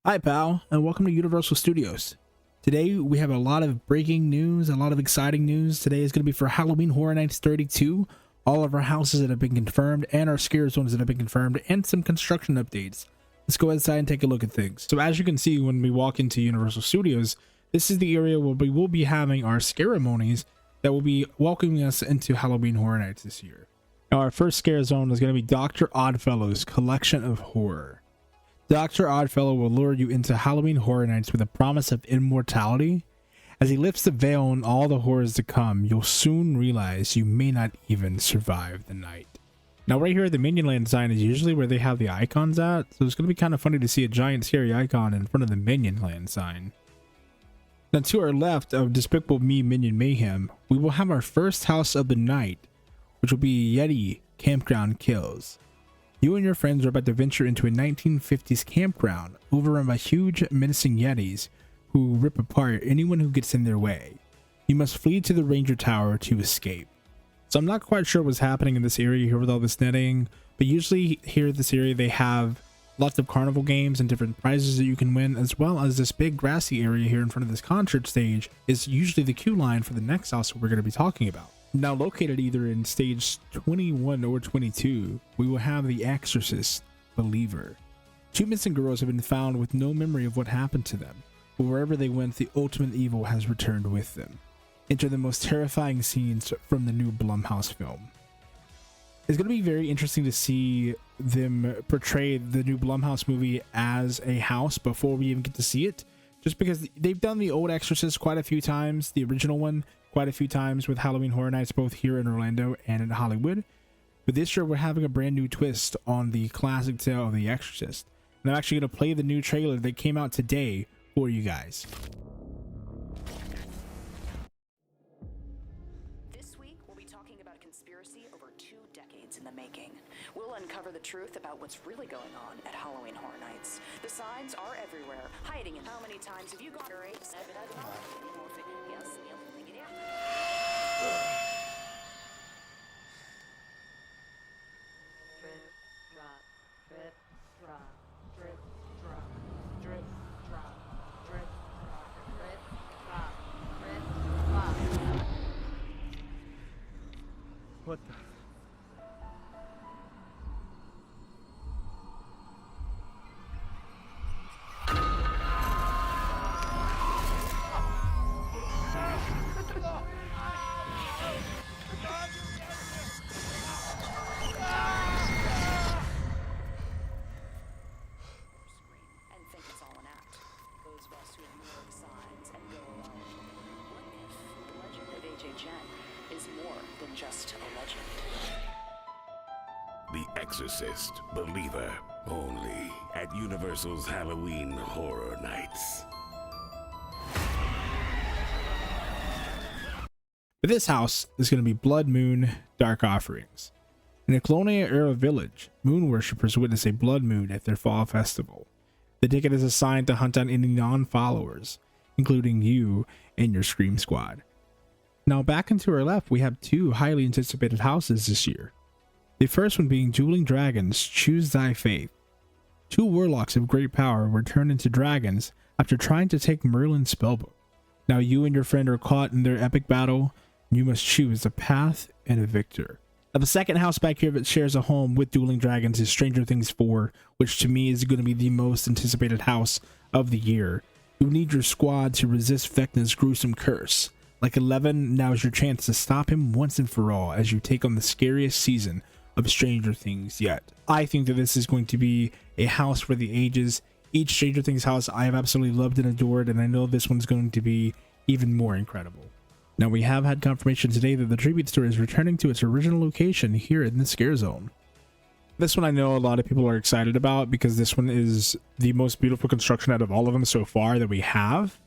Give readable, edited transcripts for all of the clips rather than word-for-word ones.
Hi, pal, and welcome to Universal Studios. Today, we have a lot of breaking news, a lot of exciting news. Today is going to be for Halloween Horror Nights 32, all of our houses that have been confirmed, and our scare zones that have been confirmed, and some construction updates. Let's go inside and take a look at things. So as you can see, when we walk into Universal Studios, this is the area where we will be having our ceremonies that will be welcoming us into Halloween Horror Nights this year. Now, our first scare zone is going to be Dr. Oddfellow's Collection of Horror. Dr. Oddfellow will lure you into Halloween Horror Nights with a promise of immortality. As he lifts the veil on all the horrors to come, you'll soon realize you may not even survive the night. Now, right here at the Minionland sign is usually where they have the icons at, so it's going to be kind of funny to see a giant scary icon in front of the Minionland sign. Now, to our left of Despicable Me Minion Mayhem, we will have our first house of the night, which will be Yeti Campground Kills. You and your friends are about to venture into a 1950s campground overrun by huge, menacing Yetis who rip apart anyone who gets in their way. You must flee to the Ranger Tower to escape. So I'm not quite sure what's happening in this area here with all this netting, but usually here at this area they have lots of carnival games and different prizes that you can win, as well as this big grassy area here in front of this concert stage is usually the queue line for the next house that we're going to be talking about. Now located either in stage 21 or 22, we will have the Exorcist Believer. Two missing girls have been found with no memory of what happened to them, but wherever they went, the ultimate evil has returned with them. Enter the most terrifying scenes from the new Blumhouse film. It's going to be very interesting to see them portray the new Blumhouse movie as a house before we even get to see it, just because they've done the old Exorcist quite a few times, the original one quite a few times with Halloween Horror Nights, both here in Orlando and in Hollywood. But this year we're having a brand new twist on the classic tale of The Exorcist. And I'm actually going to play the new trailer that came out today for you guys. This week we'll be talking about a conspiracy over 2 decades in the making. We'll uncover the truth about what's really going on at Halloween Horror Nights. The signs are everywhere, hiding in how many times have you gone right? Yes, Drip, drop, drip, drop, drip, drop, drip, drop, drip, drop, drip, drop. What the? and think it's all an act. Those of us who ignore the signs and go alone. What if the legend of HHN is more than just a legend? The Exorcist Believer, only at Universal's Halloween Horror Nights. But this house is going to be Blood Moon Dark Offerings. In a colonial-era village, moon worshippers witness a blood moon at their fall festival. The ticket is assigned to hunt down any non-followers, including you and your Scream Squad. Now back and to our left, we have two highly anticipated houses this year. The first one being Dueling Dragons, Choose Thy Faith. Two warlocks of great power were turned into dragons after trying to take Merlin's spellbook. Now you and your friend are caught in their epic battle. You must choose a path and a victor. Now the second house back here that shares a home with Dueling Dragons is Stranger Things 4, which to me is going to be the most anticipated house of the year. You need your squad to resist Vecna's gruesome curse. Like 11, now is your chance to stop him once and for all as you take on the scariest season of Stranger Things yet. I think that this is going to be a house for the ages. Each Stranger Things house I have absolutely loved and adored, and I know this one's going to be even more incredible. Now we have had confirmation today that the tribute store is returning to its original location here in the Scare Zone. This one I know a lot of people are excited about because this one is the most beautiful construction out of all of them so far that we have.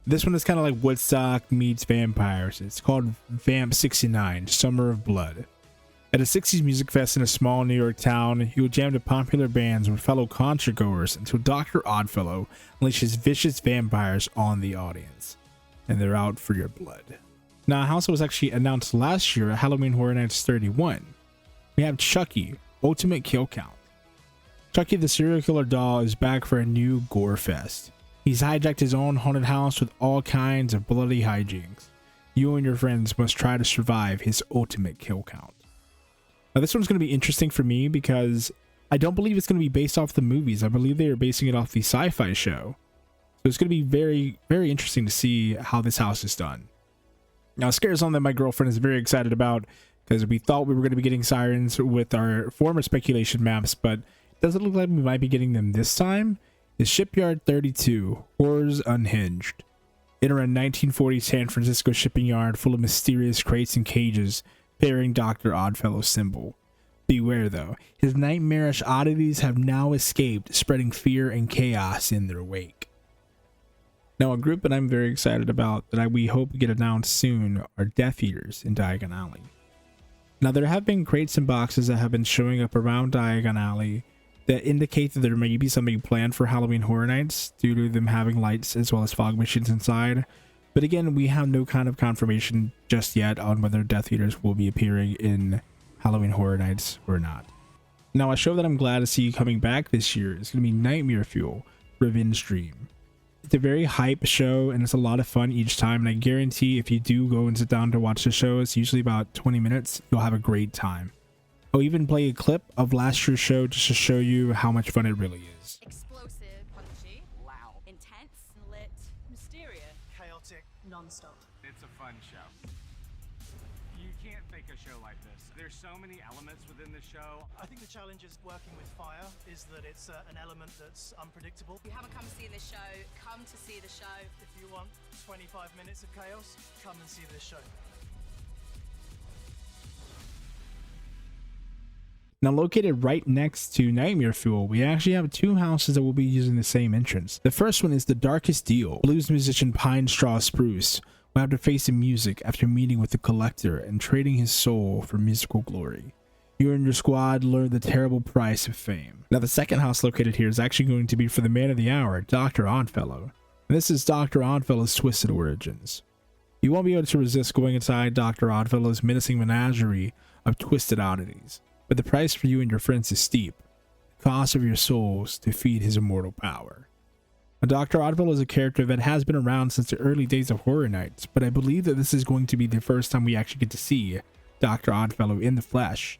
This one is kind of like Woodstock meets vampires. It's called Vamp 69, Summer of Blood. At a 60s music fest in a small New York town, you will jam to popular bands with fellow concertgoers until Dr. Oddfellow unleashes vicious vampires on the audience. And they're out for your blood. Now, a house that was actually announced last year at Halloween Horror Nights 31. We have Chucky, Ultimate Kill Count. Chucky the serial killer doll is back for a new gore fest. He's hijacked his own haunted house with all kinds of bloody hijinks. You and your friends must try to survive his ultimate kill count. Now this one's going to be interesting for me because I don't believe it's going to be based off the movies. I believe they are basing it off the sci-fi show. So it's going to be very, very interesting to see how this house is done. Now, a scare zone that my girlfriend is very excited about because we thought we were going to be getting sirens with our former speculation maps, but it doesn't look like we might be getting them this time. Is Shipyard 32, Horrors Unhinged. Enter a 1940 San Francisco shipping yard full of mysterious crates and cages bearing Dr. Oddfellow's symbol. Beware though, his nightmarish oddities have now escaped, spreading fear and chaos in their wake. Now, a group that I'm very excited about that we hope get announced soon are Death Eaters in Diagon Alley. Now, there have been crates and boxes that have been showing up around Diagon Alley that indicate that there may be something planned for Halloween Horror Nights due to them having lights as well as fog machines inside. But again, we have no kind of confirmation just yet on whether Death Eaters will be appearing in Halloween Horror Nights or not. Now, a show that I'm glad to see coming back this year is going to be Nightmare Fuel Revenge Dream. It's a very hype show and it's a lot of fun each time, and I guarantee if you do go and sit down to watch the show, it's usually about 20 minutes, you'll have a great time. I'll even play a clip of last year's show just to show you how much fun it really is. Explosive, punchy, loud, intense, lit, mysterious, chaotic, non-stop. It's a fun show. You can't fake a show like this. There's so many elements within the show. I think the challenge is working with fire is that it's an element that's unpredictable. If you haven't come to see this show, come to see the show. If you want 25 minutes of chaos, come and see this show. Now, located right next to Nightmare Fuel, we actually have two houses that will be using the same entrance. The first one is The Darkest Deal. Blues musician Pine Straw Spruce will have to face in music after meeting with the Collector and trading his soul for musical glory. You and your squad learn the terrible price of fame. Now, the second house located here is actually going to be for the man of the hour, Dr. Oddfellow. And this is Dr. Oddfellow's twisted origins. You won't be able to resist going inside Dr. Oddfellow's menacing menagerie of twisted oddities. But the price for you and your friends is steep. The cost of your souls to feed his immortal power. Now, Dr. Oddfellow is a character that has been around since the early days of Horror Nights, but I believe that this is going to be the first time we actually get to see Dr. Oddfellow in the flesh.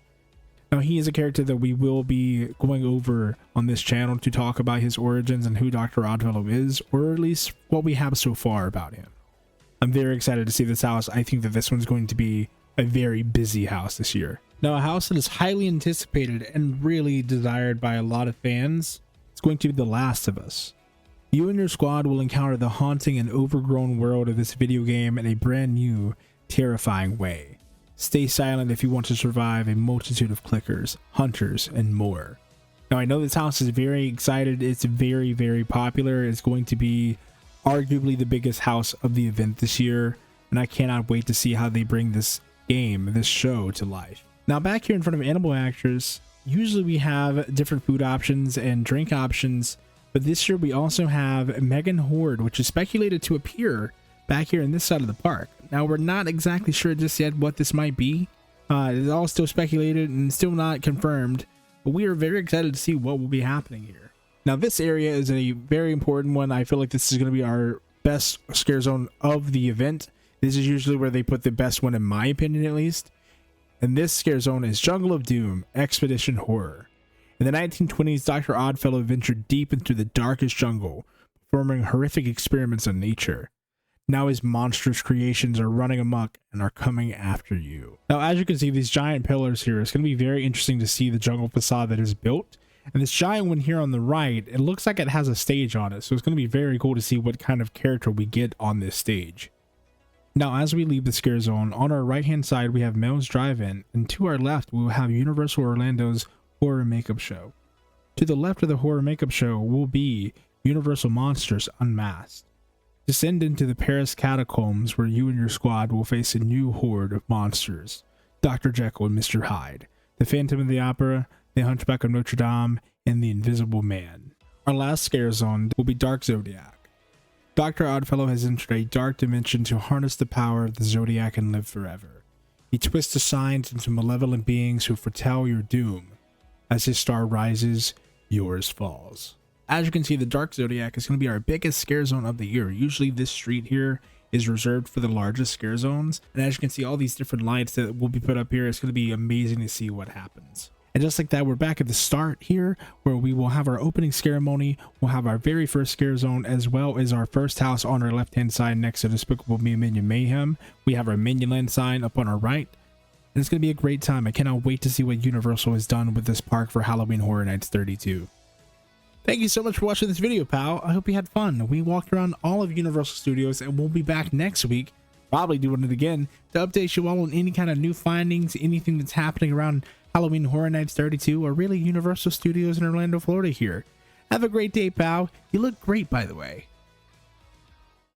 Now, he is a character that we will be going over on this channel to talk about his origins and who Dr. Oddfellow is, or at least what we have so far about him. I'm very excited to see this house. I think that this one's going to be a very busy house this year. Now, a house that is highly anticipated and really desired by a lot of fans is going to be The Last of Us. You and your squad will encounter the haunting and overgrown world of this video game in a brand new, terrifying way. Stay silent if you want to survive a multitude of clickers, hunters, and more. Now, I know this house is very excited. It's very, very popular. It's going to be arguably the biggest house of the event this year, and I cannot wait to see how they bring this game, this show, to life. Now, back here in front of Animal Actors, usually we have different food options and drink options, but this year we also have Megan Horde, which is speculated to appear back here in this side of the park. Now, we're not exactly sure just yet what this might be. It's all still speculated and still not confirmed, but we are very excited to see what will be happening here. Now, this area is a very important one. I feel like this is going to be our best scare zone of the event. This is usually where they put the best one, in my opinion at least. And this scare zone is Jungle of Doom Expedition Horror. In the 1920s, Dr. Oddfellow ventured deep into the darkest jungle, performing horrific experiments on nature. Now his monstrous creations are running amok and are coming after you. Now, as you can see, these giant pillars here, it's going to be very interesting to see the jungle facade that is built. And this giant one here on the right, it looks like it has a stage on it. So it's going to be very cool to see what kind of character we get on this stage. Now, as we leave the scare zone, on our right hand side we have Mel's Drive-In, and to our left we will have Universal Orlando's Horror Makeup Show. To the left of the Horror Makeup Show will be Universal Monsters Unmasked. Descend into the Paris catacombs where you and your squad will face a new horde of monsters: Dr. Jekyll and Mr. Hyde, the Phantom of the Opera, the Hunchback of Notre Dame, and the Invisible Man. Our last scare zone will be Dark Zodiac. Dr. Oddfellow has entered a dark dimension to harness the power of the Zodiac and live forever. He twists the signs into malevolent beings who foretell your doom. As his star rises, yours falls. As you can see, the Dark Zodiac is going to be our biggest scare zone of the year. Usually this street here is reserved for the largest scare zones. And as you can see, all these different lights that will be put up here, it's going to be amazing to see what happens. And just like that, we're back at the start here, where we will have our opening ceremony. We'll have our very first scare zone, as well as our first house on our left-hand side next to Despicable Me Minion Mayhem. We have our Minion Land sign up on our right. And it's going to be a great time. I cannot wait to see what Universal has done with this park for Halloween Horror Nights 32. Thank you so much for watching this video, pal. I hope you had fun. We walked around all of Universal Studios, and we'll be back next week, probably doing it again, to update you all on any kind of new findings, anything that's happening around Halloween Horror Nights 32, or really Universal Studios in Orlando, Florida here. Have a great day, pal. You look great, by the way.